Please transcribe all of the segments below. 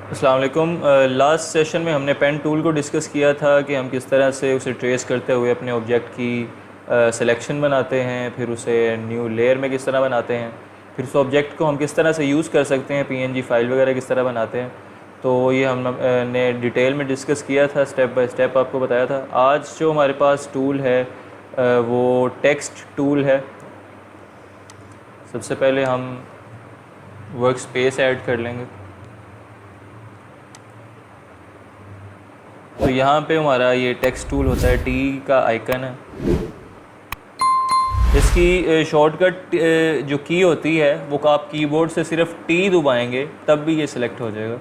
अस्सलाम वालेकुम। Last session में हमने पेन टूल को डिस्कस किया था कि हम किस तरह से उसे ट्रेस करते हुए अपने ऑब्जेक्ट की सिलेक्शन बनाते हैं, फिर उसे न्यू लेयर में किस तरह बनाते हैं, फिर उस ऑब्जेक्ट को हम किस तरह से यूज़ कर सकते हैं, पीएनजी फाइल वगैरह किस तरह बनाते हैं। तो ये हमने डिटेल में डिस्कस किया था, स्टेप बाय स्टेप आपको बताया था। आज जो हमारे पास टूल है वो टेक्स्ट टूल है। सबसे पहले हम वर्क स्पेस ऐड कर लेंगे। तो यहाँ पे हमारा ये टेक्स्ट टूल होता है, टी का आइकन है। इसकी शॉर्टकट जो की होती है वो आप कीबोर्ड से सिर्फ टी दबाएंगे तब भी ये सिलेक्ट हो जाएगा।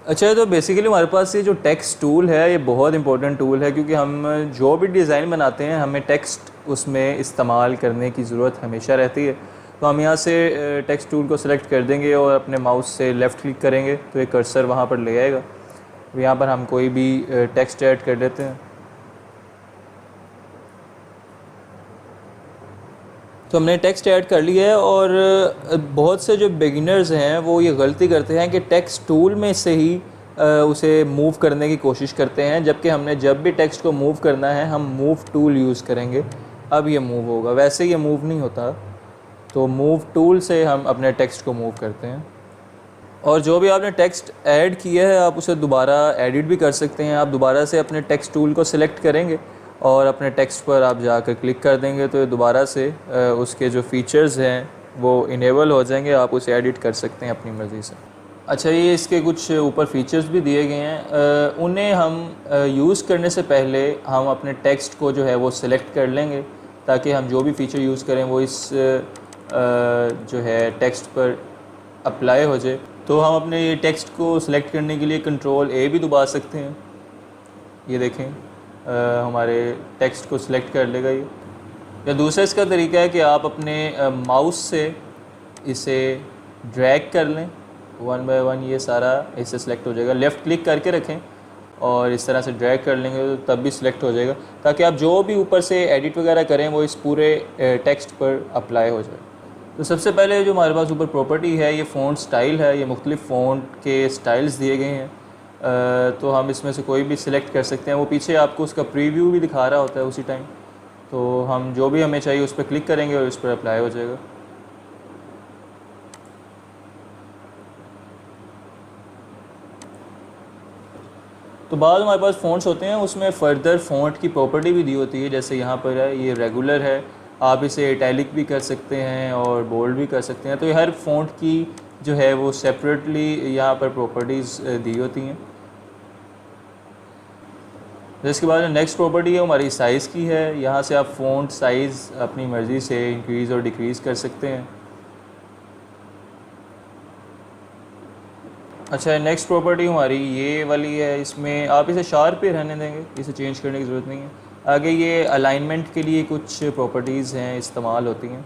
अच्छा, तो बेसिकली हमारे पास ये जो टेक्स्ट टूल है ये बहुत इंपॉर्टेंट टूल है, क्योंकि हम जो भी डिज़ाइन बनाते हैं हमें टेक्स्ट उसमें इस्तेमाल करने की ज़रूरत हमेशा रहती है। तो हम यहाँ से टेक्स्ट टूल को सिलेक्ट कर देंगे और अपने माउस से लेफ़्ट क्लिक करेंगे तो ये कर्सर वहाँ पर ले आएगा। तो यहाँ पर हम कोई भी टेक्स्ट ऐड कर देते हैं। तो हमने टेक्स्ट ऐड कर लिया है। और बहुत से जो बिगिनर्स हैं वो ये गलती करते हैं कि टेक्स्ट टूल में से ही उसे मूव करने की कोशिश करते हैं, जबकि हमने जब भी टेक्स्ट को मूव करना है हम मूव टूल यूज़ करेंगे, अब ये मूव होगा। वैसे ये मूव नहीं होता, तो मूव टूल से हम अपने टेक्स्ट को मूव करते हैं। और जो भी आपने टेक्स्ट ऐड किया है आप उसे दोबारा एडिट भी कर सकते हैं। आप दोबारा से अपने टेक्स्ट टूल को सिलेक्ट करेंगे और अपने टेक्स्ट पर आप जाकर क्लिक कर देंगे तो दोबारा से उसके जो फ़ीचर्स हैं वो इनेबल हो जाएंगे, आप उसे एडिट कर सकते हैं अपनी मर्ज़ी से। अच्छा, ये इसके कुछ ऊपर फीचर्स भी दिए गए हैं, उन्हें हम यूज़ करने से पहले हम अपने टेक्स्ट को जो है वो सिलेक्ट कर लेंगे, ताकि हम जो भी फ़ीचर यूज़ करें वो इस जो है टेक्स्ट पर अप्लाई हो जाए। तो हम अपने ये टेक्स्ट को सिलेक्ट करने के लिए कंट्रोल ए भी दबा सकते हैं। ये देखें हमारे टेक्स्ट को सिलेक्ट कर लेगा ये। या दूसरा इसका तरीका है कि आप अपने माउस से इसे ड्रैग कर लें, वन बाय वन ये सारा इससे सिलेक्ट हो जाएगा। लेफ़्ट क्लिक करके रखें और इस तरह से ड्रैग कर लेंगे तो तब भी सिलेक्ट हो जाएगा, ताकि आप जो भी ऊपर से एडिट वगैरह करें वो इस पूरे टेक्स्ट पर अप्लाई हो जाए। तो सबसे पहले जो हमारे पास ऊपर प्रॉपर्टी है ये फ़ॉन्ट स्टाइल है। ये मुख्तलिफ़ फ़ॉन्ट के स्टाइल्स दिए गए हैं, तो हम इसमें से कोई भी सिलेक्ट कर सकते हैं। वो पीछे आपको उसका प्रीव्यू भी दिखा रहा होता है उसी टाइम। तो हम जो भी हमें चाहिए उस पर क्लिक करेंगे और इस पर अप्लाई हो जाएगा। तो बाद हमारे पास फ़ॉन्ट्स होते हैं, उसमें फ़र्दर फ़ॉन्ट की प्रॉपर्टी भी दी होती है। जैसे यहाँ पर है ये रेगुलर है, आप इसे इटैलिक भी कर सकते हैं और बोल्ड भी कर सकते हैं। तो हर फ़ॉन्ट की जो है वो सेपरेटली यहाँ पर प्रॉपर्टीज़ दी होती हैं। इसके बाद नेक्स्ट प्रॉपर्टी है हमारी साइज़ की है। यहाँ से आप फ़ॉन्ट साइज़ अपनी मर्ज़ी से इंक्रीज़ और डिक्रीज़ कर सकते हैं। अच्छा, नेक्स्ट प्रॉपर्टी हमारी ये वाली है। इसमें आप इसे शार्प ही रहने देंगे, इसे चेंज करने की ज़रूरत नहीं है। आगे ये अलाइनमेंट के लिए कुछ प्रॉपर्टीज़ हैं, इस्तेमाल होती हैं।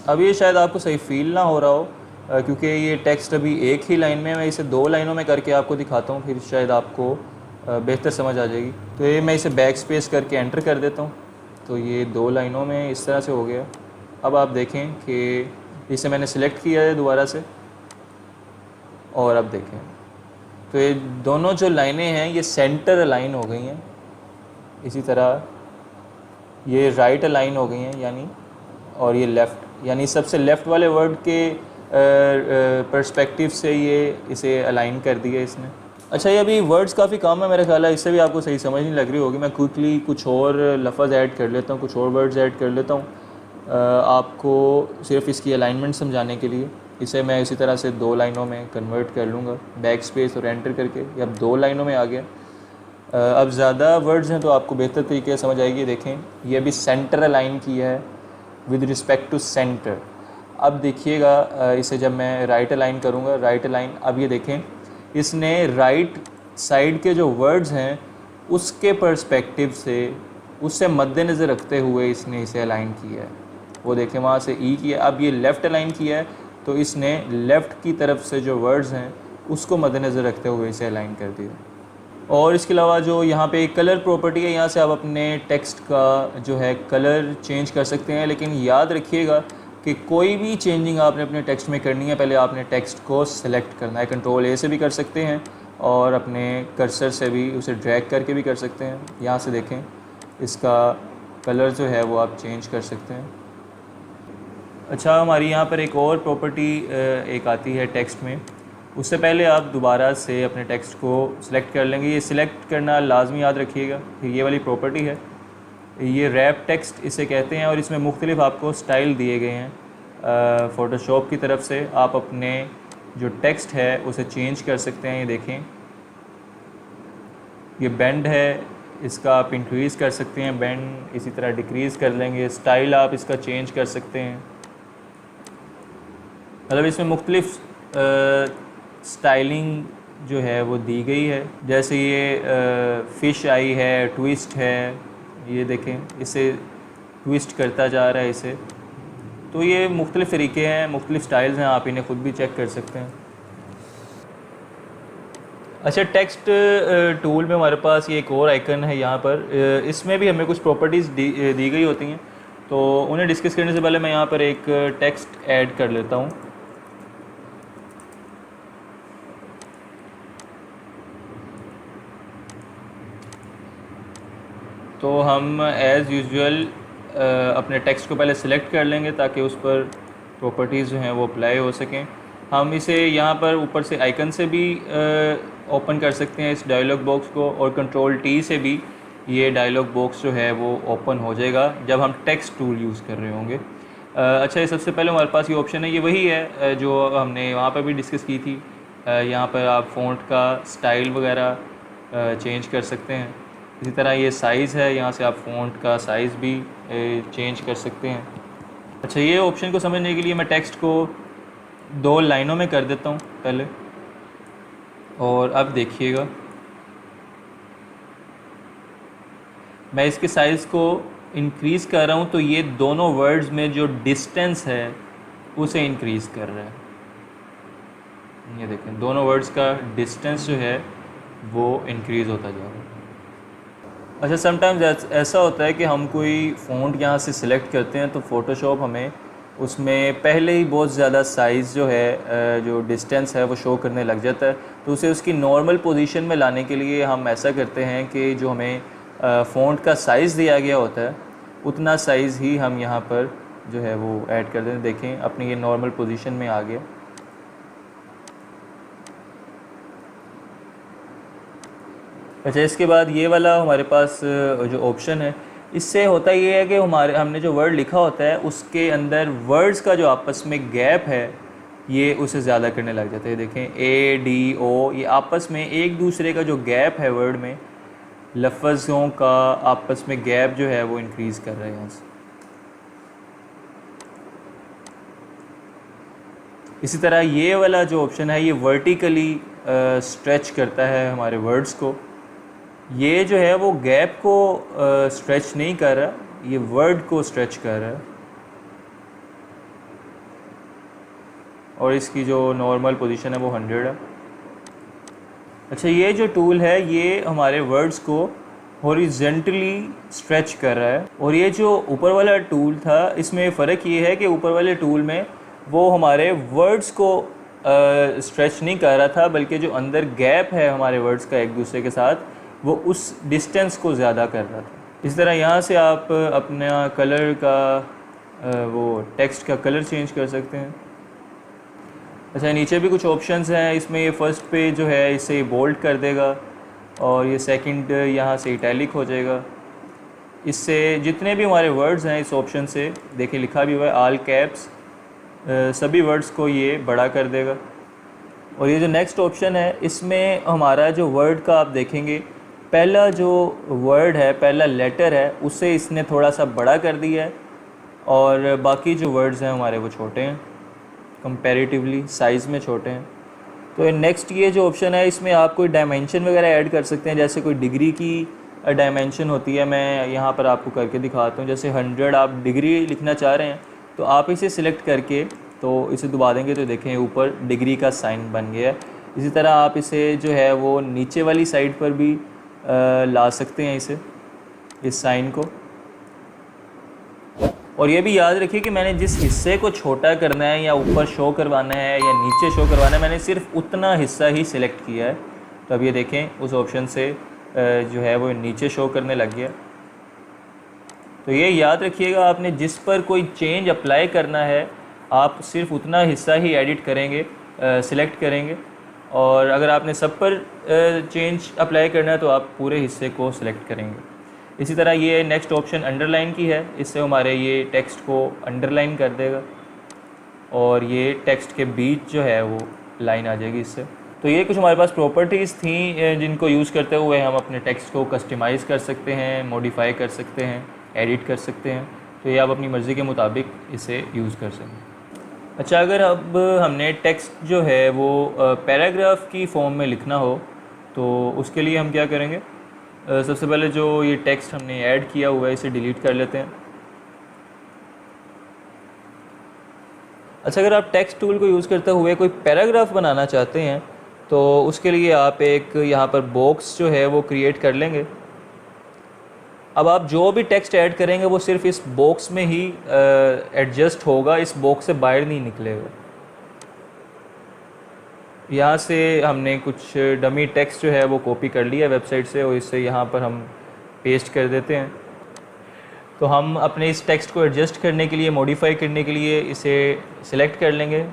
अब ये शायद आपको सही फील ना हो रहा हो, क्योंकि ये टेक्स्ट अभी एक ही लाइन में, मैं इसे दो लाइनों में करके आपको दिखाता हूँ, फिर शायद आपको बेहतर समझ आ जाएगी। तो ये मैं इसे बैक स्पेस करके एंटर कर देता हूँ, तो ये दो लाइनों में इस तरह से हो गया। अब आप देखें कि इसे मैंने सिलेक्ट किया है दोबारा से, और अब देखें तो ये दोनों जो लाइनें हैं ये सेंटर अलाइन हो गई हैं। इसी तरह ये राइट अलाइन हो गई हैं यानी, और ये लेफ़्ट, यानी सबसे लेफ़्ट वाले वर्ड के पर्सपेक्टिव से ये इसे अलाइन कर दिया इसने। अच्छा, ये अभी वर्ड्स काफ़ी कम है मेरे ख्याल है, इससे भी आपको सही समझ नहीं लग रही होगी। मैं क्विकली कुछ और लफ्ज़ ऐड कर लेता हूँ, कुछ और वर्ड्स ऐड कर लेता हूँ आपको सिर्फ इसकी अलाइनमेंट समझाने के लिए। इसे मैं इसी तरह से दो लाइनों में कन्वर्ट कर लूँगा, बैक स्पेस और एंटर करके। ये अब दो लाइनों में आ गया। अब ज़्यादा वर्ड्स हैं तो आपको बेहतर तरीके से समझ आएगी। देखें ये अभी सेंटर अलाइन किया है विद रिस्पेक्ट टू सेंटर। अब देखिएगा इसे जब मैं राइट अलाइन करूँगा, राइट अलाइन, अब ये देखें इसने राइट साइड के जो वर्ड्स हैं उसके पर्सपेक्टिव से, उससे मद्देनज़र रखते हुए इसने इसे अलाइन किया है। वो देखें वहाँ से ई किया, अब ये लेफ़्ट अलाइन किया है तो इसने लेफ़्ट की तरफ से जो वर्ड्स हैं उसको मद्देनज़र रखते हुए इसे अलाइन कर दिया। और इसके अलावा जो यहाँ पे कलर प्रॉपर्टी है, यहाँ से आप अपने टेक्स्ट का जो है कलर चेंज कर सकते हैं, लेकिन याद रखिएगा कि कोई भी चेंजिंग आपने अपने टेक्स्ट में करनी है, पहले आपने टेक्स्ट को सिलेक्ट करना है। कंट्रोल ए से भी कर सकते हैं और अपने कर्सर से भी उसे ड्रैग करके भी कर सकते हैं। यहाँ से देखें, इसका कलर जो है वो आप चेंज कर सकते हैं। अच्छा, हमारी यहाँ पर एक और प्रॉपर्टी एक आती है टेक्स्ट में। उससे पहले आप दोबारा से अपने टेक्स्ट को सिलेक्ट कर लेंगे। ये सिलेक्ट करना लाजमी याद रखिएगा कि ये वाली प्रॉपर्टी है, ये रैप टेक्स्ट इसे कहते हैं और इसमें मुख्तलिफ आपको स्टाइल दिए गए हैं फ़ोटोशॉप की तरफ से। आप अपने जो टेक्स्ट है उसे चेंज कर सकते हैं। ये देखें, ये बेंड है, इसका आप इंक्रीज़ कर सकते हैं बेंड, इसी तरह डिक्रीज़ कर लेंगे। स्टाइल आप इसका चेंज कर सकते हैं, मतलब इसमें मुख्तलिफ स्टाइलिंग जो है वो दी गई है। जैसे ये फ़िश आई है, ट्विस्ट है, ये देखें इसे ट्विस्ट करता जा रहा है इसे। तो ये मुख्तलिफ़ तरीके हैं, मुख्तलिफ़ स्टाइल्स हैं, आप इन्हें ख़ुद भी चेक कर सकते हैं। अच्छा, टेक्स्ट टूल में हमारे पास ये एक और आइकन है यहाँ पर, इसमें भी हमें कुछ प्रॉपर्टीज़ दी गई होती हैं, तो उन्हें डिस्कस करने से पहले मैं यहाँ पर एक टेक्स्ट ऐड कर लेता हूँ। तो हम एज़ यूजुअल अपने टेक्स्ट को पहले सिलेक्ट कर लेंगे ताकि उस पर प्रॉपर्टीज़ जो हैं वो अप्लाई हो सकें। हम इसे यहाँ पर ऊपर से आइकन से भी ओपन कर सकते हैं इस डायलॉग बॉक्स को, और कंट्रोल टी से भी ये डायलॉग बॉक्स जो है वो ओपन हो जाएगा जब हम टेक्स्ट टूल यूज़ कर रहे होंगे। अच्छा, ये सबसे पहले हमारे पास ये ऑप्शन है, ये वही है जो हमने वहाँ पर भी डिस्कस की थी। यहाँ पर आप फ़ॉन्ट का स्टाइल वगैरह चेंज कर सकते हैं। इसी तरह ये साइज़ है, यहाँ से आप फ़ॉन्ट का साइज़ भी चेंज कर सकते हैं। अच्छा, ये ऑप्शन को समझने के लिए मैं टेक्स्ट को 2 लाइनों में कर देता हूँ पहले, और अब देखिएगा मैं इसके साइज़ को इंक्रीज़ कर रहा हूँ तो ये दोनों वर्ड्स में जो डिस्टेंस है उसे इंक्रीज़ कर रहा है। ये देखें, दोनों वर्ड्स का डिस्टेंस जो है वो इंक्रीज़ होता जा रहा है। अच्छा, समटाइम्स ऐसा होता है कि हम कोई फ़ॉन्ट यहाँ से सिलेक्ट करते हैं तो फ़ोटोशॉप हमें उसमें पहले ही बहुत ज़्यादा साइज़ जो है, जो डिस्टेंस है वो शो करने लग जाता है। तो उसे उसकी नॉर्मल पोजीशन में लाने के लिए हम ऐसा करते हैं कि जो हमें फ़ॉन्ट का साइज़ दिया गया होता है उतना साइज़ ही हम यहाँ पर जो है वो ऐड कर दें। देखें, अपनी ये नॉर्मल पोजीशन में आ गया। अच्छा, इसके बाद ये वाला हमारे पास जो ऑप्शन है, इससे होता ये है कि हमने जो वर्ड लिखा होता है उसके अंदर वर्ड्स का जो आपस में गैप है ये उसे ज़्यादा करने लग जाता है। देखें, ए डी ओ, ये आपस में एक दूसरे का जो गैप है वर्ड में, लफ्ज़ों का आपस में गैप जो है वो इंक्रीज़ कर रहे हैं यहाँ से। इसी तरह ये वाला जो ऑप्शन है ये वर्टिकली स्ट्रेच करता है हमारे वर्ड्स को। ये जो है वो गैप को स्ट्रेच नहीं कर रहा, ये वर्ड को स्ट्रेच कर रहा है। और इसकी जो नॉर्मल पोजीशन है वो 100 है। अच्छा, ये जो टूल है ये हमारे वर्ड्स को हॉरिजेंटली स्ट्रेच कर रहा है, और ये जो ऊपर वाला टूल था इसमें फ़र्क ये है कि ऊपर वाले टूल में वो हमारे वर्ड्स को स्ट्रेच नहीं कर रहा था, बल्कि जो अंदर गैप है हमारे वर्ड्स का एक दूसरे के साथ वो उस डिस्टेंस को ज़्यादा कर रहा था। इस तरह यहाँ से आप अपना कलर का वो टेक्स्ट का कलर चेंज कर सकते हैं। अच्छा, नीचे भी कुछ ऑप्शंस हैं, इसमें ये फर्स्ट पे जो है इसे बोल्ड कर देगा और ये सेकंड यहाँ से इटैलिक हो जाएगा। इससे जितने भी हमारे वर्ड्स हैं इस ऑप्शन से, देखिए लिखा भी हुआ है ऑल कैप्स, सभी वर्ड्स को ये बड़ा कर देगा। और ये जो नेक्स्ट ऑप्शन है इसमें हमारा जो वर्ड का आप देखेंगे, पहला जो वर्ड है, पहला लेटर है, उसे इसने थोड़ा सा बड़ा कर दिया है और बाकी जो वर्ड्स हैं हमारे वो छोटे हैं, कंपैरेटिवली साइज़ में छोटे हैं। तो नेक्स्ट ये जो ऑप्शन है इसमें आप कोई डायमेंशन वगैरह ऐड कर सकते हैं, जैसे कोई डिग्री की डायमेंशन होती है। मैं यहाँ पर आपको करके दिखाता हूँ। जैसे 100 आप डिग्री लिखना चाह रहे हैं तो आप इसे सिलेक्ट करके तो इसे दबा देंगे तो देखें ऊपर डिग्री का साइन बन गया है। इसी तरह आप इसे जो है वो नीचे वाली साइड पर भी ला सकते हैं इस साइन को। और ये भी याद रखिए कि मैंने जिस हिस्से को छोटा करना है या ऊपर शो करवाना है या नीचे शो करवाना है, मैंने सिर्फ उतना हिस्सा ही सिलेक्ट किया है। तो अब ये देखें उस ऑप्शन से जो है वो नीचे शो करने लग गया। तो ये याद रखिएगा, आपने जिस पर कोई चेंज अप्लाई करना है आप सिर्फ उतना हिस्सा ही एडिट करेंगे, सिलेक्ट करेंगे, और अगर आपने सब पर चेंज अप्लाई करना है तो आप पूरे हिस्से को सिलेक्ट करेंगे। इसी तरह ये नेक्स्ट ऑप्शन अंडरलाइन की है, इससे हमारे ये टेक्स्ट को अंडरलाइन कर देगा और ये टेक्स्ट के बीच जो है वो लाइन आ जाएगी इससे। तो ये कुछ हमारे पास प्रॉपर्टीज़ थी जिनको यूज़ करते हुए हम अपने टेक्स्ट को कस्टमाइज़ कर सकते हैं, मॉडिफाई कर सकते हैं, एडिट कर सकते हैं। तो ये आप अपनी मर्ज़ी के मुताबिक इसे यूज़ कर सकते हैं। अच्छा, अगर अब हमने टेक्स्ट जो है वो पैराग्राफ की फॉर्म में लिखना हो तो उसके लिए हम क्या करेंगे? सबसे पहले जो ये टेक्स्ट हमने ऐड किया हुआ है इसे डिलीट कर लेते हैं। अच्छा, अगर आप टेक्स्ट टूल को यूज़ करते हुए कोई पैराग्राफ बनाना चाहते हैं तो उसके लिए आप एक यहाँ पर बॉक्स जो है वो क्रिएट कर लेंगे। अब आप जो भी टेक्स्ट ऐड करेंगे वो सिर्फ इस बॉक्स में ही एडजस्ट होगा, इस बॉक्स से बाहर नहीं निकलेगा। यहाँ से हमने कुछ डमी टेक्स्ट जो है वो कॉपी कर लिया वेबसाइट से और इससे यहाँ पर हम पेस्ट कर देते हैं। तो हम अपने इस टेक्स्ट को एडजस्ट करने के लिए, मॉडिफाई करने के लिए इसे सिलेक्ट कर लेंगे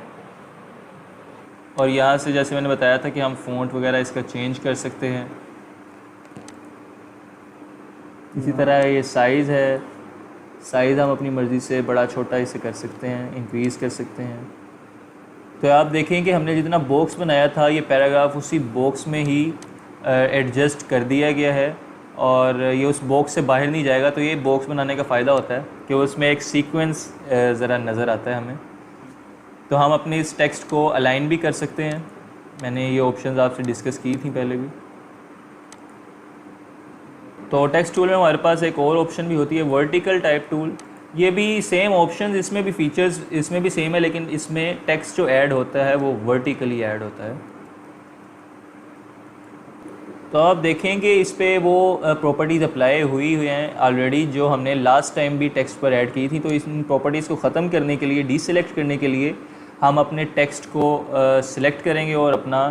और यहाँ से जैसे मैंने बताया था कि हम फ़ॉन्ट वगैरह इसका चेंज कर सकते हैं। इसी तरह ये साइज़ है, साइज़ हम अपनी मर्ज़ी से बड़ा छोटा इसे कर सकते हैं, इंक्रीज़ कर सकते हैं। तो आप देखें कि हमने जितना बॉक्स बनाया था ये पैराग्राफ उसी बॉक्स में ही एडजस्ट कर दिया गया है और ये उस बॉक्स से बाहर नहीं जाएगा। तो ये बॉक्स बनाने का फ़ायदा होता है कि उसमें एक सीक्वेंस ज़रा नज़र आता है हमें। तो हम अपने इस टेक्स्ट को अलाइन भी कर सकते हैं, मैंने ये ऑप्शंस आपसे डिस्कस की थी पहले भी। तो टेक्स्ट टूल में हमारे पास एक और ऑप्शन भी होती है वर्टिकल टाइप टूल। ये भी सेम ऑप्शंस, इसमें भी फीचर्स इसमें भी सेम है, लेकिन इसमें टेक्स्ट जो ऐड होता है वो वर्टिकली ऐड होता है। तो आप देखेंगे इस पे वो प्रॉपर्टीज़ अप्लाई हुई हैं ऑलरेडी जो हमने लास्ट टाइम भी टेक्स्ट पर ऐड की थी। तो इन प्रॉपर्टीज़ को ख़त्म करने के लिए, डीसेलेक्ट करने के लिए हम अपने टेक्स्ट को सिलेक्ट करेंगे और अपना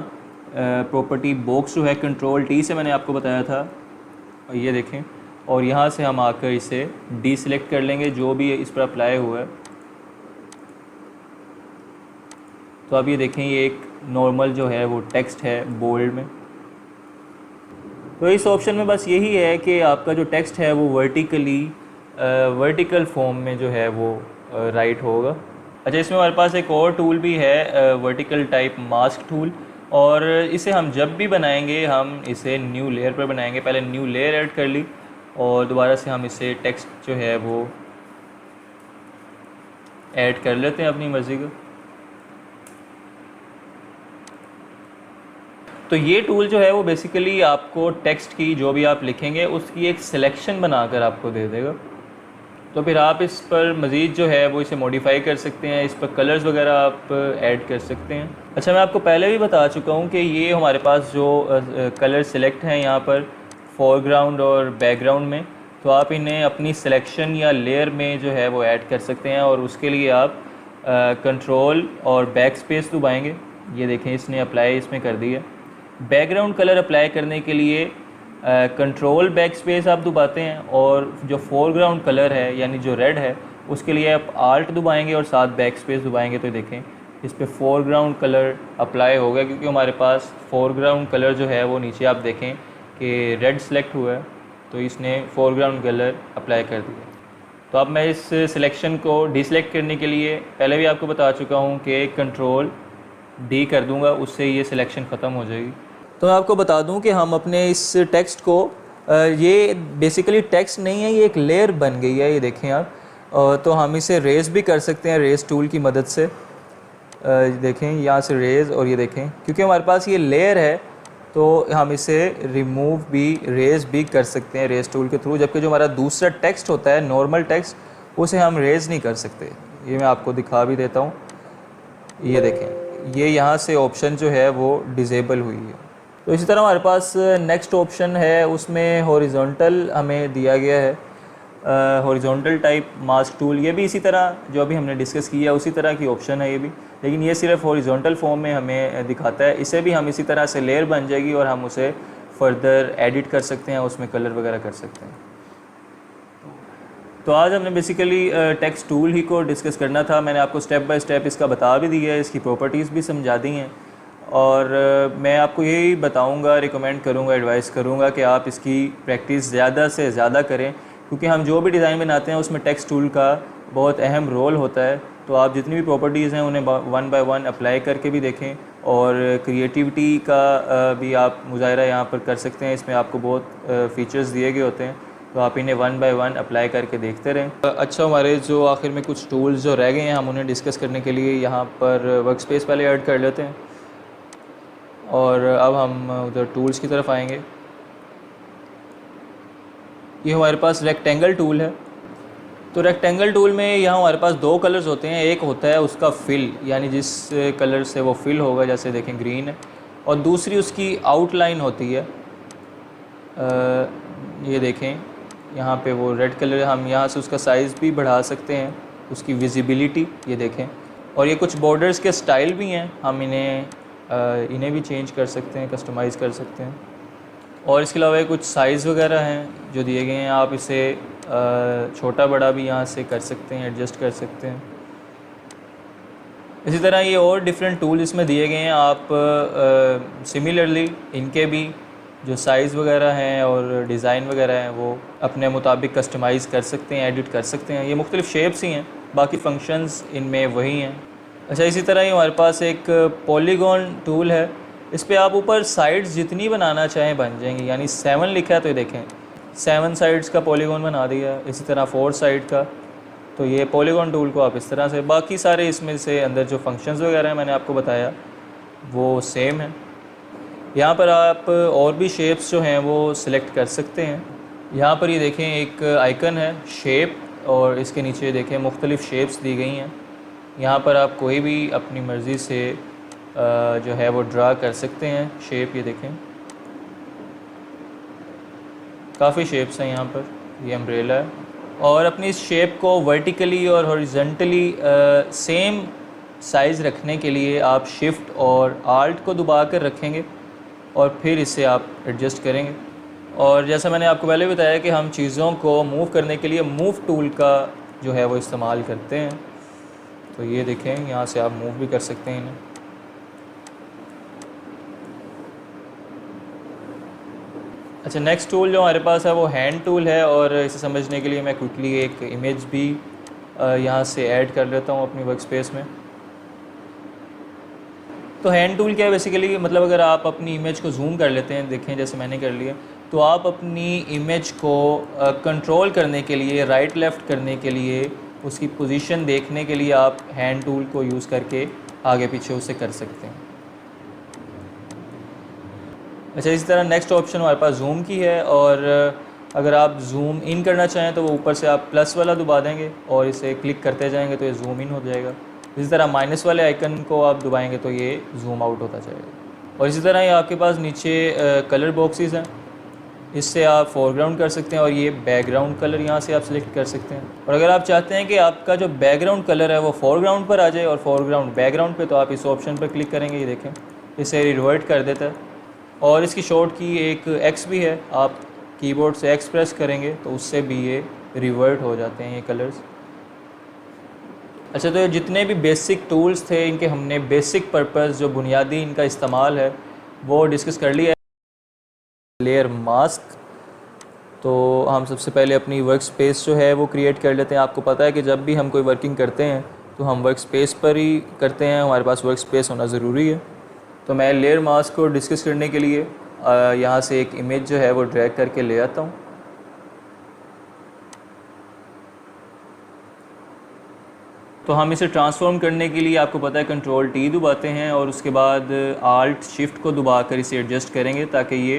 प्रॉपर्टी बॉक्स जो है कंट्रोल टी से मैंने आपको बताया था, ये देखें, और यहाँ से हम आकर इसे डीसेलेक्ट कर लेंगे जो भी इस पर अप्लाई हुआ है। तो अब ये देखें ये एक नॉर्मल जो है वो टेक्स्ट है बोल्ड में। तो इस ऑप्शन में बस यही है कि आपका जो टेक्स्ट है वो वर्टिकल फॉर्म में जो है वो राइट होगा। अच्छा, इसमें हमारे पास एक और टूल भी है वर्टिकल टाइप मास्क टूल, और इसे हम जब भी बनाएंगे हम इसे न्यू लेयर पर बनाएंगे। पहले न्यू लेयर ऐड कर ली और दोबारा से हम इसे टेक्स्ट जो है वो ऐड कर लेते हैं अपनी मर्ज़ी का। तो ये टूल जो है वो बेसिकली आपको टेक्स्ट की जो भी आप लिखेंगे उसकी एक सिलेक्शन बनाकर आपको दे देगा। तो फिर आप इस पर मज़ीद जो है वो इसे मॉडिफाई कर सकते हैं, इस पर कलर्स वगैरह आप ऐड कर सकते हैं। अच्छा, मैं आपको पहले भी बता चुका हूँ कि ये हमारे पास जो कलर सिलेक्ट हैं यहाँ पर फोरग्राउंड और बैकग्राउंड में, तो आप इन्हें अपनी सिलेक्शन या लेयर में जो है वो ऐड कर सकते हैं और उसके लिए आप कंट्रोल और बैक स्पेस दबाएँगे। ये देखें इसने अप्लाई इसमें कर दिया। बैकग्राउंड कलर अप्लाई करने के लिए कंट्रोल बैक स्पेस आप दबाते हैं और जो फोरग्राउंड कलर है यानी जो रेड है उसके लिए आप आल्ट दबाएंगे और साथ बैक स्पेस दबाएंगे। तो देखें इस पर फोरग्राउंड कलर अप्लाई हो गया क्योंकि हमारे पास फोरग्राउंड कलर जो है वो नीचे आप देखें कि रेड सेलेक्ट हुआ है, तो इसने फोरग्राउंड कलर अप्लाई कर दिया। तो अब मैं इस सिलेक्शन को डीसेलेक्ट करने के लिए पहले भी आपको बता चुका हूँ कि कंट्रोल डी कर दूँगा, उससे ये सिलेक्शन ख़त्म हो जाएगी। तो मैं आपको बता दूं कि हम अपने इस टेक्स्ट को ये बेसिकली टेक्स्ट नहीं है, ये एक लेयर बन गई है, ये देखें आप। तो हम इसे रेज़ भी कर सकते हैं रेज़ टूल की मदद से। देखें यहाँ से रेज़, और ये देखें क्योंकि हमारे पास ये लेयर है तो हम इसे रिमूव भी, रेज़ भी कर सकते हैं रेज़ टूल के थ्रू। जबकि जो हमारा दूसरा टेक्स्ट होता है नॉर्मल टेक्स्ट, उसे हम रेज़ नहीं कर सकते। ये मैं आपको दिखा भी देता हूँ, ये देखें ये यहाँ से ऑप्शन जो है वो डिज़ेबल हुई है। तो इसी तरह हमारे पास नेक्स्ट ऑप्शन है, उसमें हॉरिजॉन्टल हमें दिया गया है। हॉरिजॉन्टल टाइप मास्क टूल, ये भी इसी तरह जो अभी हमने डिस्कस किया उसी तरह की ऑप्शन है ये भी, लेकिन ये सिर्फ हॉरिजॉन्टल फॉर्म में हमें दिखाता है। इसे भी हम इसी तरह से लेयर बन जाएगी और हम उसे फर्दर एडिट कर सकते हैं, उसमें कलर वगैरह कर सकते हैं। तो आज हमने बेसिकली टेक्स्ट टूल ही को डिस्कस करना था। मैंने आपको स्टेप बाय स्टेप इसका बता भी दिया है, इसकी प्रॉपर्टीज़ भी समझा दी हैं, और मैं आपको यही बताऊंगा, रिकमेंड करूंगा, एडवाइस करूंगा कि आप इसकी प्रैक्टिस ज़्यादा से ज़्यादा करें, क्योंकि हम जो भी डिज़ाइन बनाते हैं उसमें टेक्स्ट टूल का बहुत अहम रोल होता है। तो आप जितनी भी प्रॉपर्टीज़ हैं उन्हें वन बाय वन अप्लाई करके भी देखें, और क्रिएटिविटी का भी आप मुजाहरा यहाँ पर कर सकते हैं। इसमें आपको बहुत फ़ीचर्स दिए गए होते हैं, तो आप इन्हें वन बाय वन अप्लाई करके देखते रहें। अच्छा, हमारे जो आखिर में कुछ टूल्स जो रह गए हैं हम उन्हें डिस्कस करने के लिए यहाँ पर वर्क स्पेस पहले ऐड कर लेते हैं, और अब हम उधर टूल्स की तरफ आएंगे। ये हमारे पास रेक्टेंगल टूल है। तो रेक्टेंगल टूल में यहाँ हमारे पास दो कलर्स होते हैं, एक होता है उसका फिल, यानी जिस कलर से वो फिल होगा, जैसे देखें ग्रीन है, और दूसरी उसकी आउटलाइन होती है। ये देखें यहाँ पे वो रेड कलर, हम यहाँ से उसका साइज़ भी बढ़ा सकते हैं, उसकी विजिबिलिटी ये देखें। और ये कुछ बॉर्डर्स के स्टाइल भी हैं, हम इन्हें भी चेंज कर सकते हैं, कस्टमाइज़ कर सकते हैं। और इसके अलावा कुछ साइज़ वगैरह हैं जो दिए गए हैं, आप इसे छोटा बड़ा भी यहाँ से कर सकते हैं, एडजस्ट कर सकते हैं। इसी तरह ये और डिफरेंट टूल इसमें दिए गए हैं, आप सिमिलरली इनके भी जो साइज़ वगैरह हैं और डिज़ाइन वगैरह हैं वो अपने मुताबिक कस्टमाइज़ कर सकते हैं, एडिट कर सकते हैं। ये मुख्तलिफ़ शेप्स ही हैं, बाकी फंक्शंस इनमें वही हैं। अच्छा, इसी तरह ही हमारे पास एक पॉलीगॉन टूल है, इस पर आप ऊपर साइड्स जितनी बनाना चाहें बन जाएंगी, यानी 7 लिखा है तो ये देखें 7 साइड्स का पॉलीगॉन बना दिया, इसी तरह 4 साइड का। तो ये पॉलीगॉन टूल को आप इस तरह से, बाकी सारे इसमें से अंदर जो फंक्शंस वगैरह हैं मैंने आपको बताया वो सेम है। यहाँ पर आप और भी शेप्स जो हैं वो सिलेक्ट कर सकते हैं। यहाँ पर ये देखें एक आइकन है शेप, और इसके नीचे देखें मुख्तलिफ़ शेप्स दी गई हैं। यहाँ पर आप कोई भी अपनी मर्ज़ी से जो है वो ड्रा कर सकते हैं शेप। ये देखें काफ़ी शेप्स हैं यहाँ पर, ये अम्ब्रेला है। और अपनी इस शेप को वर्टिकली और हॉरिजॉन्टली सेम साइज़ रखने के लिए आप शिफ्ट और आल्ट को दबा कर रखेंगे और फिर इसे आप एडजस्ट करेंगे। और जैसा मैंने आपको पहले बताया कि हम चीज़ों को मूव करने के लिए मूव टूल का जो है वो इस्तेमाल करते हैं। तो ये देखें यहाँ से आप मूव भी कर सकते हैं इन्हें। अच्छा, नेक्स्ट टूल जो हमारे पास है वो हैंड टूल है, और इसे समझने के लिए मैं क्विकली एक इमेज भी यहाँ से ऐड कर लेता हूँ अपनी वर्क स्पेस में। तो हैंड टूल क्या है बेसिकली, मतलब अगर आप अपनी इमेज को जूम कर लेते हैं, देखें जैसे मैंने कर लिया, तो आप अपनी इमेज को कंट्रोल करने के लिए, राइट लेफ़्ट करने के लिए, उसकी पोजीशन देखने के लिए आप हैंड टूल को यूज़ करके आगे पीछे उसे कर सकते हैं। अच्छा, इसी तरह नेक्स्ट ऑप्शन हमारे पास जूम की है, और अगर आप जूम इन करना चाहें तो वो ऊपर से आप प्लस वाला दबा देंगे और इसे क्लिक करते जाएंगे तो ये जूम इन हो जाएगा। इसी तरह माइनस वाले आइकन को आप दबाएंगे तो ये जूम आउट होता जाएगा। और इसी तरह ये आपके पास नीचे कलर बॉक्सेस हैं, इससे आप फोरग्राउंड कर सकते हैं, और ये बैकग्राउंड कलर यहाँ से आप सिलेक्ट कर सकते हैं। और अगर आप चाहते हैं कि आपका जो बैकग्राउंड कलर है वो फोरग्राउंड पर आ जाए और फोरग्राउंड बैकग्राउंड पे, तो आप इस ऑप्शन पर क्लिक करेंगे, ये देखें इसे रिवर्ट कर देता है। और इसकी शॉर्ट की एक एक्स भी है, आप कीबोर्ड से एक्स प्रेस करेंगे तो उससे भी ये रिवर्ट हो जाते हैं ये कलर्स। अच्छा, तो ये जितने भी बेसिक टूल्स थे इनके हमने बेसिक पर्पस जो बुनियादी इनका इस्तेमाल है वो डिस्कस कर लिया है। लेयर मास्क, तो हम सबसे पहले अपनी वर्क स्पेस जो है वो क्रिएट कर लेते हैं। आपको पता है कि जब भी हम कोई वर्किंग करते हैं तो हम वर्क स्पेस पर ही करते हैं, हमारे पास वर्क स्पेस होना ज़रूरी है। तो मैं लेयर मास्क को डिस्कस करने के लिए यहाँ से एक इमेज जो है वो ड्रैग करके ले आता हूँ। तो हम इसे ट्रांसफॉर्म करने के लिए आपको पता है कंट्रोल टी दबाते हैं, और उसके बाद आल्ट शिफ्ट को दबा कर इसे एडजस्ट करेंगे ताकि ये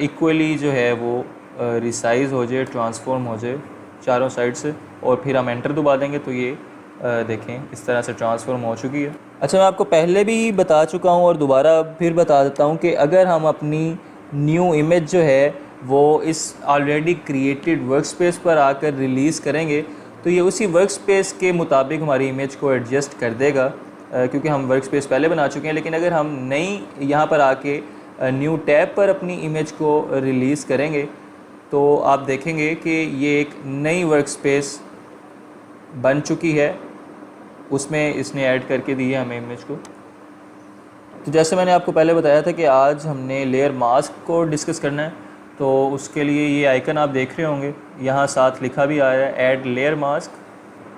इक्वली जो है वो रिसाइज़ हो जाए, ट्रांसफॉर्म हो जाए चारों साइड से। और फिर हम एंटर दबा देंगे तो ये देखें इस तरह से ट्रांसफॉर्म हो चुकी है। अच्छा, मैं आपको पहले भी बता चुका हूँ और दोबारा फिर बता देता हूँ कि अगर हम अपनी न्यू इमेज जो है वो इस ऑलरेडी क्रिएटेड वर्क स्पेस पर आकर रिलीज़ करेंगे तो ये उसी वर्क स्पेस के मुताबिक हमारी इमेज को एडजस्ट कर देगा, क्योंकि हम वर्क स्पेस पहले बना चुके हैं। लेकिन अगर हम नई यहाँ पर आके न्यू टैब पर अपनी इमेज को रिलीज़ करेंगे तो आप देखेंगे कि ये एक नई वर्क स्पेस बन चुकी है, उसमें इसने ऐड करके दी है हमें इमेज को। तो जैसे मैंने आपको पहले बताया था कि आज हमने लेयर मास्क को डिस्कस करना है, तो उसके लिए ये आइकन आप देख रहे होंगे, यहाँ साथ लिखा भी आ रहा है ऐड लेयर मास्क।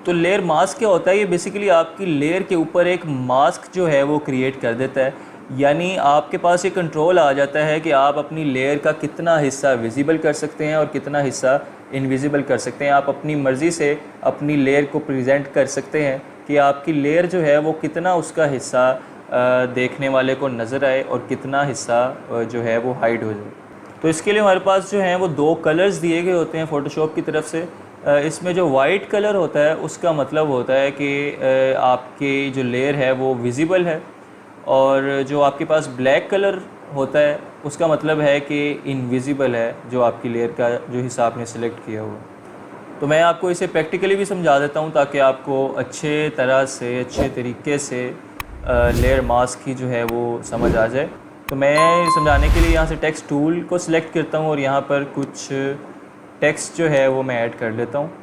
तो लेयर मास्क क्या होता है? ये बेसिकली आपकी लेयर के ऊपर एक मास्क जो है वो क्रिएट कर देता है। यानी आपके पास ये कंट्रोल आ जाता है कि आप अपनी लेयर का कितना हिस्सा विजिबल कर सकते हैं और कितना हिस्सा इनविजिबल कर सकते हैं। आप अपनी मर्ज़ी से अपनी लेयर को प्रेजेंट कर सकते हैं कि आपकी लेयर जो है वो कितना उसका हिस्सा देखने वाले को नज़र आए और कितना हिस्सा जो है वो हाइड हो जाए। तो इसके लिए हमारे पास जो हैं वो दो कलर्स दिए गए होते हैं फ़ोटोशॉप की तरफ से। इसमें जो वाइट कलर होता है उसका मतलब होता है कि आपकी जो लेयर है वो विजिबल है, और जो आपके पास ब्लैक कलर होता है उसका मतलब है कि इनविजिबल है, जो आपकी लेयर का जो हिस्सा आपने सेलेक्ट किया हुआ। तो मैं आपको इसे प्रैक्टिकली भी समझा देता हूँ ताकि आपको अच्छे तरह से अच्छे तरीके से लेयर मास्क की जो है वो समझ आ जाए। तो मैं समझाने के लिए यहाँ से टेक्स्ट टूल को सिलेक्ट करता हूँ और यहाँ पर कुछ टेक्स्ट जो है वो मैं ऐड कर लेता हूँ।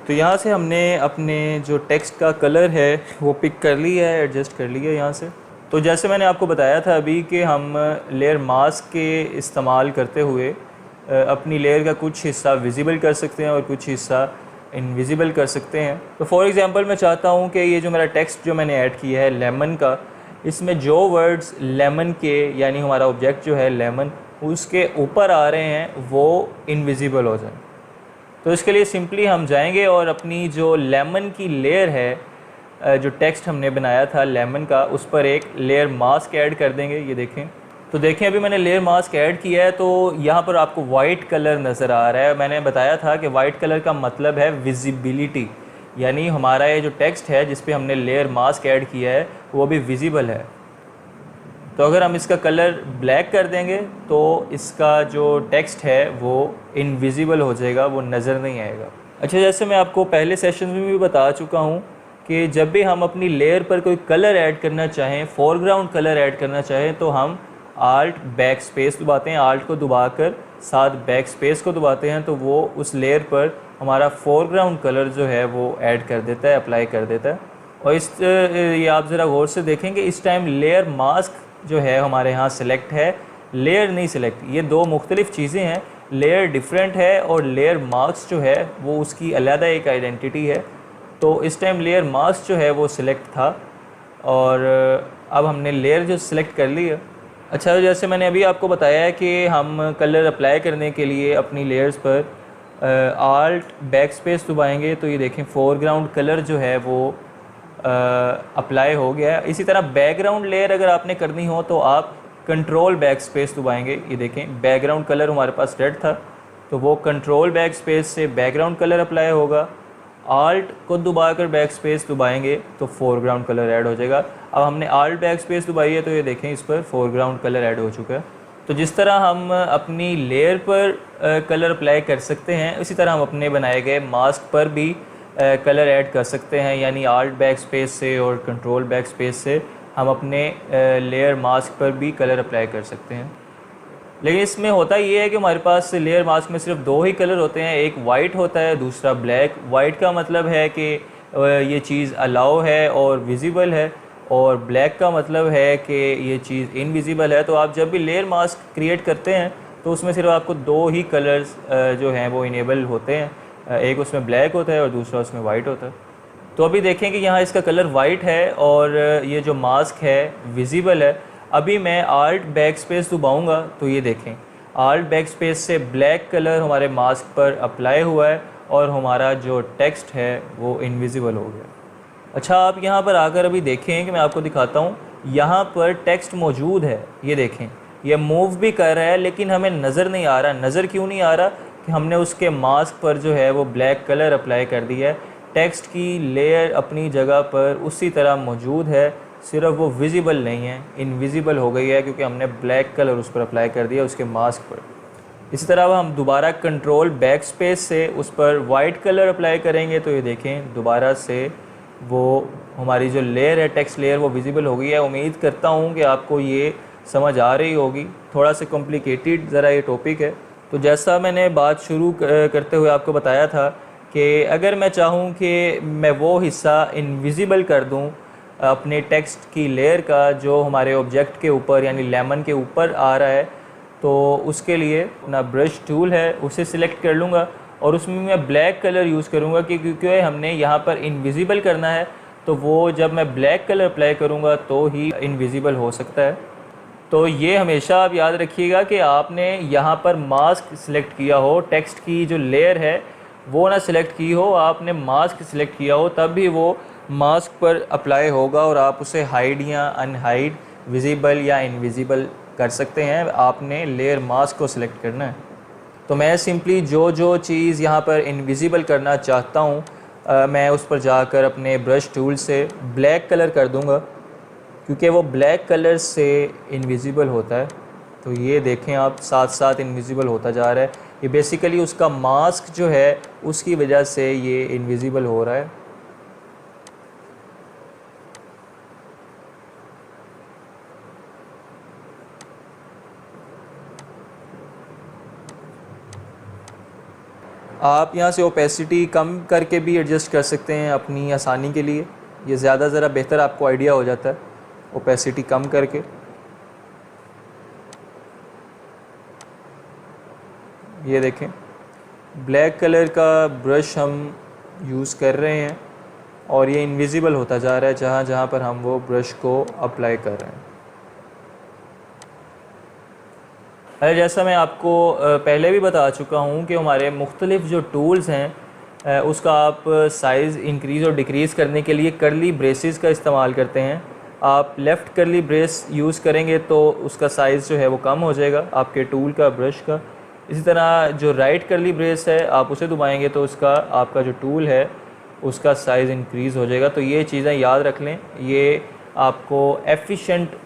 तो यहाँ से हमने अपने जो टेक्स्ट का कलर है वो पिक कर लिया है, एडजस्ट कर लिया है यहाँ से। तो जैसे मैंने आपको बताया था अभी कि हम लेयर मास्क के इस्तेमाल करते हुए अपनी लेयर का कुछ हिस्सा विजिबल कर सकते हैं और कुछ हिस्सा इनविजिबल कर सकते हैं। तो फॉर एग्ज़ाम्पल मैं चाहता हूँ कि ये जो मेरा टेक्स्ट जो मैंने ऐड किया है लेमन का, इसमें जो वर्ड्स लेमन के यानी हमारा ऑब्जेक्ट जो है लेमन उसके ऊपर आ रहे हैं वो इनविजिबल हो जाए। तो इसके लिए सिंपली हम जाएंगे और अपनी जो लेमन की लेयर है, जो टेक्स्ट हमने बनाया था लेमन का, उस पर एक लेयर मास्क ऐड कर देंगे। ये देखें, तो देखें अभी मैंने लेयर मास्क ऐड किया है तो यहाँ पर आपको वाइट कलर नज़र आ रहा है। मैंने बताया था कि वाइट कलर का मतलब है विजिबिलिटी, यानी हमारा ये जो टेक्स्ट है जिस पे हमने लेयर मास्क ऐड किया है वो भी विजिबल है। तो अगर हम इसका कलर ब्लैक कर देंगे तो इसका जो टेक्स्ट है वो इनविजिबल हो जाएगा, वो नज़र नहीं आएगा। अच्छा, जैसे मैं आपको पहले सेशन में भी बता चुका हूँ कि जब भी हम अपनी लेयर पर कोई कलर ऐड करना चाहें, फोरग्राउंड कलर ऐड करना चाहें, तो हम आल्ट बैक स्पेस दबाते हैं। आल्ट को दबाकर साथ बैक स्पेस को दबाते हैं तो वो उस लेयर पर हमारा फोरग्राउंड कलर जो है वो ऐड कर देता है, अप्लाई कर देता है। और ये आप ज़रा गौर से देखेंगे, इस टाइम लेयर मास्क जो है हमारे यहाँ सिलेक्ट है, लेयर नहीं सिलेक्ट। ये दो मुख्तलिफ़ चीज़ें हैं, लेयर डिफरेंट है और लेयर मास्क जो है वो उसकी अलग एक आइडेंटिटी है। तो इस टाइम लेयर मास्क जो है वो सिलेक्ट था और अब हमने लेयर जो सिलेक्ट कर ली है। अच्छा, जैसे मैंने अभी आपको बताया है कि हम कलर अप्लाई करने के लिए अपनी लेयर्स पर आल्ट बैक स्पेस दबाएंगे तो ये देखें फोरग्राउंड कलर जो है वो अप्लाई हो गया है। इसी तरह बैकग्राउंड लेयर अगर आपने करनी हो तो आप कंट्रोल बैक स्पेस दबाएंगे। ये देखें बैकग्राउंड कलर हमारे पास रेड था तो वो कंट्रोल बैक स्पेस से बैकग्राउंड कलर अप्लाई होगा। आल्ट को दबाकर बैक स्पेस दबाएंगे तो फोरग्राउंड कलर ऐड हो जाएगा। अब हमने आल्ट बैक स्पेस दबाई है तो ये देखें इस पर फोरग्राउंड कलर ऐड हो चुका है। तो जिस तरह हम अपनी लेयर पर कलर अप्लाई कर सकते हैं उसी तरह हम अपने बनाए गए मास्क पर भी कलर ऐड कर सकते हैं, यानी आल्ट बैक स्पेस से और कंट्रोल बैक स्पेस से हम अपने लेयर मास्क पर भी कलर अप्लाई कर सकते हैं। लेकिन इसमें होता ये है कि हमारे पास लेयर मास्क में सिर्फ दो ही कलर होते हैं, एक वाइट होता है, दूसरा ब्लैक। वाइट का मतलब है कि ये चीज़ अलाउ है और विजिबल है, और ब्लैक का मतलब है कि ये चीज़ इनविजिबल है। तो आप जब भी लेयर मास्क क्रिएट करते हैं तो उसमें सिर्फ आपको दो ही कलर्स जो हैं वो इनेबल होते हैं, एक उसमें ब्लैक होता है और दूसरा उसमें वाइट होता है। तो अभी देखें कि यहाँ इसका कलर वाइट है और ये जो मास्क है विजिबल है। अभी मैं आल्ट बैक स्पेस दबाऊँगा तो ये देखें आल्ट बैक स्पेस से ब्लैक कलर हमारे मास्क पर अप्लाई हुआ है और हमारा जो टेक्स्ट है वो इनविजिबल हो गया। अच्छा, आप यहाँ पर आकर अभी देखें कि मैं आपको दिखाता हूँ, यहाँ पर टेक्स्ट मौजूद है, ये देखें, ये मूव भी कर रहा है लेकिन हमें नज़र नहीं आ रहा। नज़र क्यों नहीं आ रहा? कि हमने उसके मास्क पर जो है वो ब्लैक कलर अप्लाई कर दिया है। टेक्स्ट की लेयर अपनी जगह पर उसी तरह मौजूद है, सिर्फ वो विजिबल नहीं है, इनविजिबल हो गई है क्योंकि हमने ब्लैक कलर उस पर अप्लाई कर दिया उसके मास्क पर। इसी तरह हम दोबारा कंट्रोल बैक स्पेस से उस पर वाइट कलर अप्लाई करेंगे तो ये देखें दोबारा से वो हमारी जो लेयर है, टेक्स्ट लेयर, वो विजिबल हो गई है। उम्मीद करता हूँ कि आपको ये समझ आ रही होगी। थोड़ा सा कॉम्प्लिकेटेड ज़रा ये टॉपिक है। तो जैसा मैंने बात शुरू करते हुए आपको बताया था कि अगर मैं चाहूँ कि मैं वो हिस्सा इनविजिबल कर दूँ अपने टेक्स्ट की लेयर का जो हमारे ऑब्जेक्ट के ऊपर यानी लेमन के ऊपर आ रहा है, तो उसके लिए अपना ब्रश टूल है उसे सिलेक्ट कर लूँगा और उसमें मैं ब्लैक कलर यूज़ करूँगा क्योंकि हमने यहाँ पर इनविजिबल करना है। तो वो जब मैं ब्लैक कलर अप्लाई करूँगा तो ही इनविजिबल हो सकता है। तो ये हमेशा आप याद रखिएगा कि आपने यहाँ पर मास्क सिलेक्ट किया हो, टेक्स्ट की जो लेयर है वो ना सिलेक्ट की हो, आपने मास्क सिलेक्ट किया हो, तब भी वो मास्क पर अप्लाई होगा और आप उसे हाइड या अनहाइड, विजिबल या इनविजिबल कर सकते हैं। आपने लेयर मास्क को सिलेक्ट करना है। तो मैं सिंपली जो चीज़ यहाँ पर इनविजिबल करना चाहता हूँ मैं उस पर जाकर अपने ब्रश टूल से ब्लैक कलर कर दूँगा क्योंकि वो ब्लैक कलर से इनविजिबल होता है। तो ये देखें आप, साथ साथ इनविजिबल होता जा रहा है। ये बेसिकली उसका मास्क जो है उसकी वजह से ये इनविजिबल हो रहा है। आप यहाँ से ओपेसिटी कम करके भी एडजस्ट कर सकते हैं अपनी आसानी के लिए। ये ज़्यादा ज़रा बेहतर आपको आइडिया हो जाता है ओपेसिटी कम करके। ये देखें ब्लैक कलर का ब्रश हम यूज़ कर रहे हैं और ये इनविजिबल होता जा रहा है जहाँ जहाँ पर हम वो ब्रश को अप्लाई कर रहे हैं। अरे जैसा मैं आपको पहले भी बता चुका हूँ कि हमारे मुख्तलिफ़ जो टूल्स हैं उसका आप साइज़ इंक्रीज़ और डिक्रीज़ करने के लिए करली ब्रेसेस का इस्तेमाल करते हैं। आप लेफ़्ट करली ब्रेस यूज़ करेंगे तो उसका साइज़ जो है वो कम हो जाएगा आपके टूल का, ब्रश का। इसी तरह जो राइट करली ब्रेस है आप उसे दबाएंगे तो उसका आपका जो टूल है उसका साइज़ इंक्रीज़ हो जाएगा। तो ये चीज़ें याद रख लें, ये आपको एफिशिएंट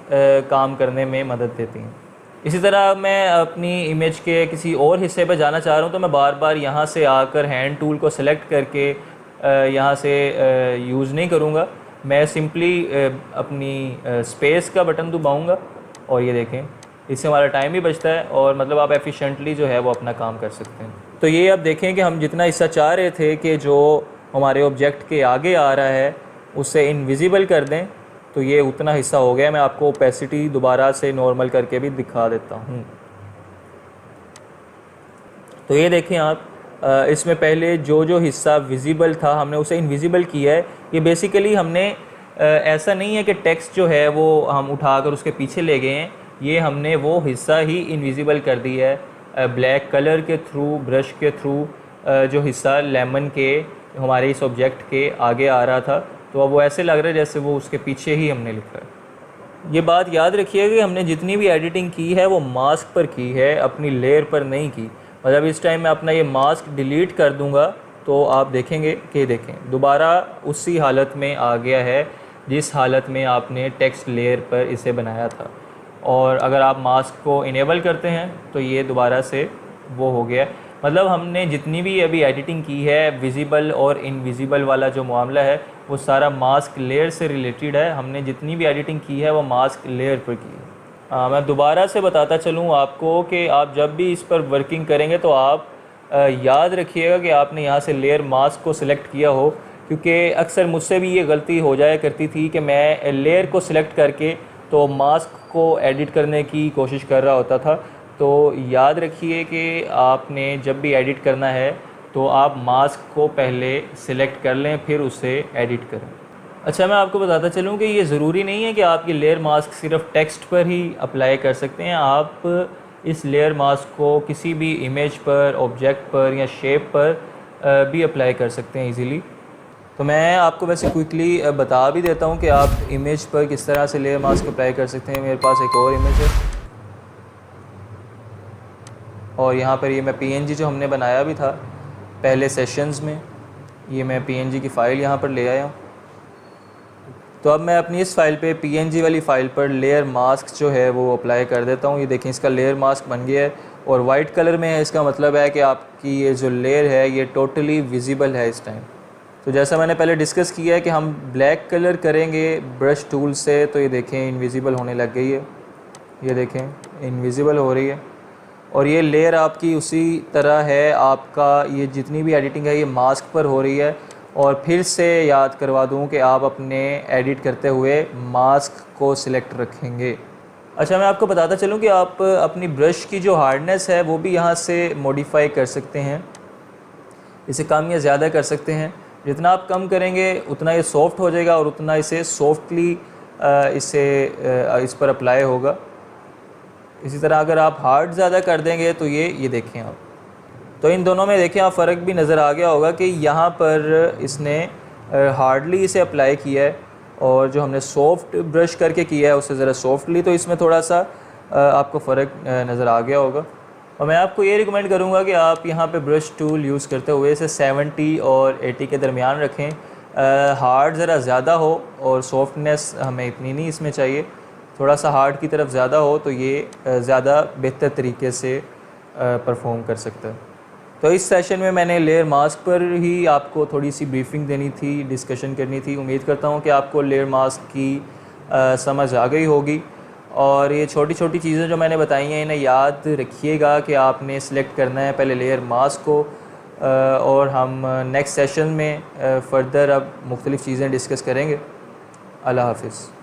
काम करने में मदद देती हैं। इसी तरह मैं अपनी इमेज के किसी और हिस्से पर जाना चाह रहा हूँ तो मैं बार बार यहाँ से आकर हैंड टूल को सेलेक्ट करके यहाँ से यूज़ नहीं करूँगा। मैं सिंपली अपनी स्पेस का बटन दबाऊँगा और ये देखें इससे हमारा टाइम भी बचता है और मतलब आप एफिशिएंटली जो है वो अपना काम कर सकते हैं। तो ये आप देखें कि हम जितना हिस्सा चाह रहे थे कि जो हमारे ऑब्जेक्ट के आगे आ रहा है उसे इनविजिबल कर दें, तो ये उतना हिस्सा हो गया। मैं आपको ओपेसिटी दोबारा से नॉर्मल करके भी दिखा देता हूँ। तो ये देखें आप, इसमें पहले जो हिस्सा विजिबल था हमने उसे इनविजिबल किया है। ये बेसिकली हमने ऐसा नहीं है कि टेक्स्ट जो है वो हम उठाकर उसके पीछे ले गए हैं, ये हमने वो हिस्सा ही इनविजिबल कर दिया है ब्लैक कलर के थ्रू, ब्रश के थ्रू। जो हिस्सा लेमन के हमारे इस ऑब्जेक्ट के आगे आ रहा था तो अब वो ऐसे लग रहा है जैसे वो उसके पीछे ही हमने लिखा है। ये बात याद रखिए कि हमने जितनी भी एडिटिंग की है वो मास्क पर की है, अपनी लेयर पर नहीं की। मतलब इस टाइम मैं अपना ये मास्क डिलीट कर दूंगा तो आप देखेंगे कि देखें दोबारा उसी हालत में आ गया है जिस हालत में आपने टेक्स्ट लेयर पर इसे बनाया था। और अगर आप मास्क को इनेबल करते हैं तो ये दोबारा से वो हो गया। मतलब हमने जितनी भी अभी एडिटिंग की है, विजिबल और इनविजिबल वाला जो मामला है वो सारा मास्क लेयर से रिलेटेड है। हमने जितनी भी एडिटिंग की है वो मास्क लेयर पर की है। मैं दोबारा से बताता चलूँ आपको कि आप जब भी इस पर वर्किंग करेंगे तो आप याद रखिएगा कि आपने यहाँ से लेयर मास्क को सिलेक्ट किया हो, क्योंकि अक्सर मुझसे भी ये गलती हो जाया करती थी कि मैं लेयर को सिलेक्ट करके तो मास्क को एडिट करने की कोशिश कर रहा होता था। तो याद रखिए कि आपने जब भी एडिट करना है तो आप मास्क को पहले सिलेक्ट कर लें फिर उसे एडिट करें। अच्छा, मैं आपको बताता चलूँ कि ये ज़रूरी नहीं है कि आप ये लेयर मास्क सिर्फ टेक्स्ट पर ही अप्लाई कर सकते हैं। आप इस लेयर मास्क को किसी भी इमेज पर, ऑब्जेक्ट पर या शेप पर भी अप्लाई कर सकते हैं इजीली। तो मैं आपको वैसे क्विकली बता भी देता हूँ कि आप इमेज पर किस तरह से लेयर मास्क अप्लाई कर सकते हैं। मेरे पास एक और इमेज है और यहाँ पर ये मैं PNG जो हमने बनाया भी था पहले सेशंस में, ये मैं PNG की फ़ाइल यहाँ पर ले आया हूँ। तो अब मैं अपनी इस फ़ाइल पे PNG वाली फ़ाइल पर लेयर मास्क जो है वो अप्लाई कर देता हूँ। ये देखें इसका लेयर मास्क बन गया है और वाइट कलर में है। इसका मतलब है कि आपकी ये जो लेयर है ये टोटली विजिबल है इस टाइम। तो जैसा मैंने पहले डिस्कस किया है कि हम ब्लैक कलर करेंगे ब्रश टूल से, तो ये देखें इनविजिबल होने लग गई है, ये देखें इनविजिबल हो रही है। और ये लेयर आपकी उसी तरह है, आपका ये जितनी भी एडिटिंग है ये मास्क पर हो रही है। और फिर से याद करवा दूं कि आप अपने एडिट करते हुए मास्क को सिलेक्ट रखेंगे। अच्छा, मैं आपको बताता चलूं कि आप अपनी ब्रश की जो हार्डनेस है वो भी यहाँ से मॉडिफाई कर सकते हैं, इसे कम या ज़्यादा कर सकते हैं। जितना आप कम करेंगे उतना ये सॉफ्ट हो जाएगा और उतना इसे सॉफ्टली इस पर अप्लाई होगा। इसी तरह अगर आप हार्ड ज़्यादा कर देंगे तो ये देखें आप, तो इन दोनों में देखें आप फ़र्क भी नज़र आ गया होगा कि यहाँ पर इसने हार्डली इसे अप्लाई किया है और जो हमने सॉफ्ट ब्रश करके किया है उससे ज़रा सॉफ्टली, तो इसमें थोड़ा सा आपको फ़र्क नज़र आ गया होगा। और मैं आपको ये रिकमेंड करूँगा कि आप यहाँ पे ब्रश टूल यूज़ करते हुए इसे 70 और 80 के दरमियान रखें। हार्ड ज़रा ज़्यादा हो और सॉफ्टनेस हमें इतनी नहीं इसमें चाहिए, थोड़ा सा हार्ड की तरफ ज़्यादा हो तो ये ज़्यादा बेहतर तरीके से परफॉर्म कर सकता है। तो इस सेशन में मैंने लेयर मास्क पर ही आपको थोड़ी सी ब्रीफिंग देनी थी, डिस्कशन करनी थी। उम्मीद करता हूँ कि आपको लेयर मास्क की समझ आ गई होगी। और ये छोटी छोटी चीज़ें जो मैंने बताई हैं इन्हें याद रखिएगा कि आपने सिलेक्ट करना है पहले लेयर मास्क को। और हम नेक्स्ट सेशन में फ़र्दर अब मुख्तलिफ़ चीज़ें डिस्कस करेंगे। अल्लाह हाफ़िज़।